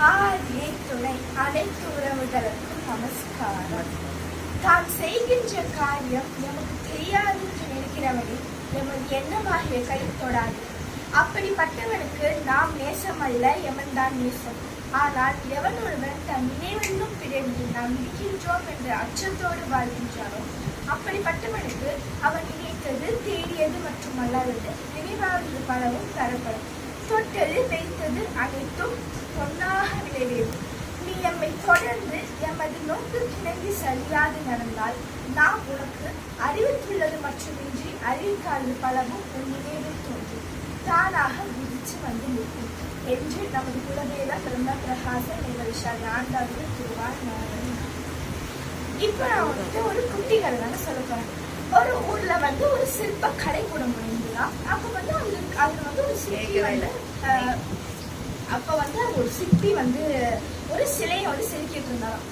ஆதியே துணை அனைத்து உறவுகளுக்கும் நமஸ்காரம். தான் செய்கின்ற காரியம் எமக்கு தெரியாது என்று நினைக்கிறவனை எமது எண்ணமாகிய கை தொடாது. அப்படிப்பட்டவனுக்கு நாம் நேசம் அல்ல, எமன் தான் நேசம். ஆனால் எவன் ஒருவன் தன் நினைவென்னும் பிறவியில் நாம் இருக்கின்றோம் என்ற அச்சத்தோடு வாழ்கின்றானோ அப்படிப்பட்டவனுக்கு அவன் நினைத்தது தேடியது மற்றும் அல்லாதது நினைவாவது பலவும் தரப்படும். தொட்டது வைத்தது அனைத்தும் பொன்னாக விளைவேறும். நீ எம்மை தொடர்ந்து எமது நோக்கு கிணங்கி சரியாது நடந்தால் நாம் உனக்கு அறிவித்துள்ளது மட்டுமின்றி அறிவிக்காதது பலவும் உன் நினைவில் தோன்றும், தானாக விதிச்சு வந்து நிற்கும் என்று நமது குலதேவ பிரம்ம பிரகாச நிகழ்ச்சி ஆண்டாவது திருவார். இப்ப நான் வந்துட்டு ஒரு குட்டிகள் தானே சொல்ல போறேன். ஒரு ஊர்ல வந்து ஒரு சிற்ப கலைக்கூடம் இருந்துதான். அப்ப வந்து அதுல வந்து ஒரு சிற்பி வந்து அப்ப வந்து அது ஒரு சிற்பி வந்து ஒரு சிலையை வந்து செதுக்கிட்டு இருந்தாராம்.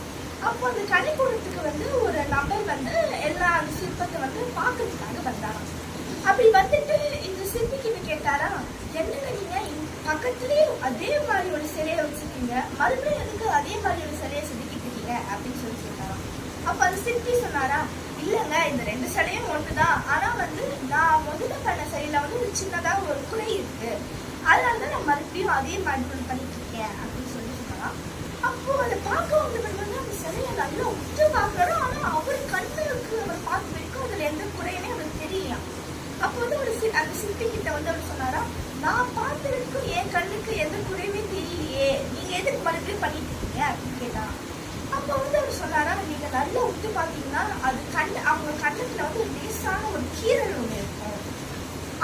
அப்போ அந்த கலைக்கூடத்துக்கு வந்து ஒரு நபர் வந்து எல்லா அந்த சிற்பத்தை வந்து பாக்குறதுக்காக வந்தாராம். அப்படி வந்துட்டு இந்த சிற்பிக்கு கேட்டாரா, என்னங்க நீங்க பக்கத்துலயே அதே மாதிரி ஒரு சிலையை வச்சிருக்கீங்க, மறுபடியும் எதுக்கு அதே மாதிரி ஒரு சிலையை செதுக்கிட்டு இருக்கீங்க அப்படின்னு சொல்லி கேட்டாராம். அப்ப அந்த சிற்பி சொன்னாரா, இல்லங்க இந்த ரெண்டு சிலையும் ஒண்ணுதான், ஆனா வந்து நான் முதல்ல பண்ண சிலையில வந்து ஒரு சின்னதா ஒரு குறை இருக்கு, அதனாலதான் நான் மறுபடியும் அதே மாதிரி பண்ணிட்டு இருக்கேன் அப்படின்னு சொல்லி சொன்னாராம். அப்போ அதை பார்க்க வந்தவர் வந்து அந்த சிலையை நல்லா உற்று பார்க்கறாரு. ஆனா அவர் கண்ணுக்கு அவர் பார்த்து வரைக்கும் அதுல எந்த குறையுமே அவருக்கு தெரியலையா. அப்போ வந்து அந்த சிற்பி கிட்ட வந்து அவர் சொன்னாரா, நான் பார்த்ததுக்கும் என் கண்ணுக்கு எந்த குறையுமே தெரியலையே, நீங்க எதுக்கு மறுபடியும் பண்ணிட்டு இருக்கீங்க அப்படின்னு கேட்டாராம். அப்போ வந்து அவர் சொன்னாரா, நீங்க நல்லா உற்று பார்த்தீங்கன்னா அது அவங்க கண்ணுக்குள்ள வந்து ஒரு லேசான ஒரு கீரல் ஒண்ணு இருக்கும்,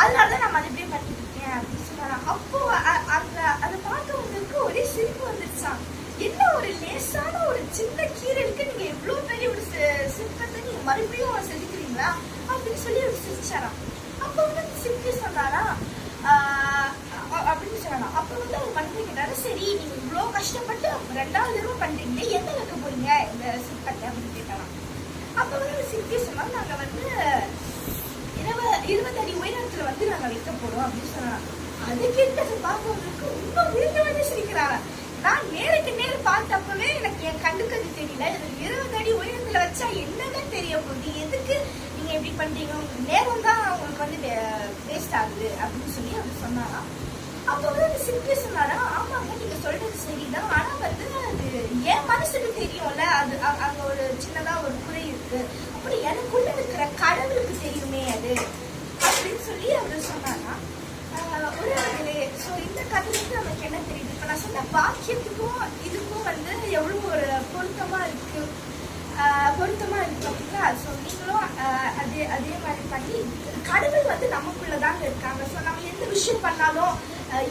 அதனாலதான் நான் மறுபடியும் பண்ணிட்டு இருக்கேன் அப்படின்னு சொன்னாராம். அப்போ அதை பார்க்க வந்ததுக்கு ஒரே சிரிப்பு வந்துருச்சான். என்ன ஒரு லேசான ஒரு சின்ன கீரலுக்கு நீங்க எவ்வளவு பெரிய ஒரு சிற்பத்தை நீங்க மறுபடியும் செதுக்கிறீங்களா அப்படின்னு சொல்லி அவர் சிரிச்சாராம். அப்ப வந்து அந்த சிற்பி சொன்னாரா அப்படின்னு சொன்னாராம். அப்ப வந்து அவர் மனுஷன் கேட்டாரு, சரி நீங்க இவ்வளவு கஷ்டப்பட்டு ரெண்டாவது தடவை பண்றீங்களே, எந்த வைக்க போறீங்க இந்த சிற்பத்தை அப்படின்னு கேட்டாராம். அப்ப வந்து அந்த சிற்பி சொன்னா, நாங்க வந்து 20 அடி உயரத்துல வந்து நாங்க வைக்க போறோம் அப்படின்னு சொன்னாராம். அதுக்கு அதை பார்க்கறதுக்கு இன்னும் விழுந்து வந்து சிரிக்கிறாங்க. நான் நேருக்கு நேர் பார்த்தப்பவே எனக்கு என் கண்ணுக்கு அது தெரியல, 20 அடி உயரத்துல வச்சா என்னங்க தெரிய போகுது, எதுக்கு நீங்க எப்படி பண்றீங்க, நேரம் தான் உங்களுக்கு வந்து வேஸ்ட் ஆகுது அப்படின்னு சொல்லி அவர் சொன்னாராம். அப்ப வந்து அந்த சிற்பி சொன்னாரா, ஆமாங்க நீங்க சொல்றது சரிதான், ஆனா வந்து அது என் மனசுக்கு தெரியும்ல, அது அங்க ஒரு சின்னதா ஒரு குறை இருக்கு, அப்படி எனக்குள்ள இருக்கிற கடவுளுக்கு தெரியுமே அது அப்படின்னு சொல்லி அவர் சொன்னாரா. இந்த கதைக்கு நமக்கு என்ன தெரியுது, இப்ப நான் சொன்ன வாக்கியத்துக்கும் இதுக்கும் வந்து எவ்வளவு ஒரு பொருத்தமா இருக்கு அப்படின்னா, ஸோ நீங்களும் அதே மாதிரி பண்ணி, கடவுள் வந்து நமக்குள்ளதாங்க இருக்காங்க. ஸோ நம்ம எந்த விஷயம் பண்ணாலும்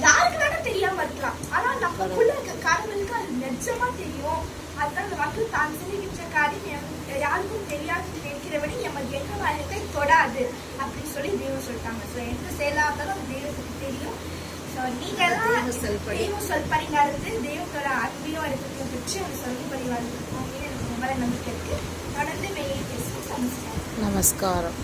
யாருக்கு வேணா தெரியாம இருக்கலாம், ஆனா நமக்குள்ள இருக்க கடவுளுக்கு அது நிஜமா தெரியும். அதுதான் அந்த மக்கள் தான் செய்கின்ற காரியம் யாருக்கும் தெரியாது நினைக்கிறபடி எமது எண்ண வாழ்க்கை தொடாது அப்படின்னு சொல்லி தெய்வம் சொல்லிட்டாங்க. ஸோ எந்த செயலாதாலும் அது தெய்வத்துக்கு தெரியும். ஸோ நீங்க எல்லாம் தெய்வம் சொல்படி நடந்து தெய்வத்தோட அன்பையும் எடுத்து வச்சு அவங்க சொல்லிப்படி வாழ்ந்துருக்கோம். எனக்கு ரொம்ப நம்பிக்கை இருக்கு. தொடர்ந்து வெளியே பேசுவோம். நமஸ்காரம்.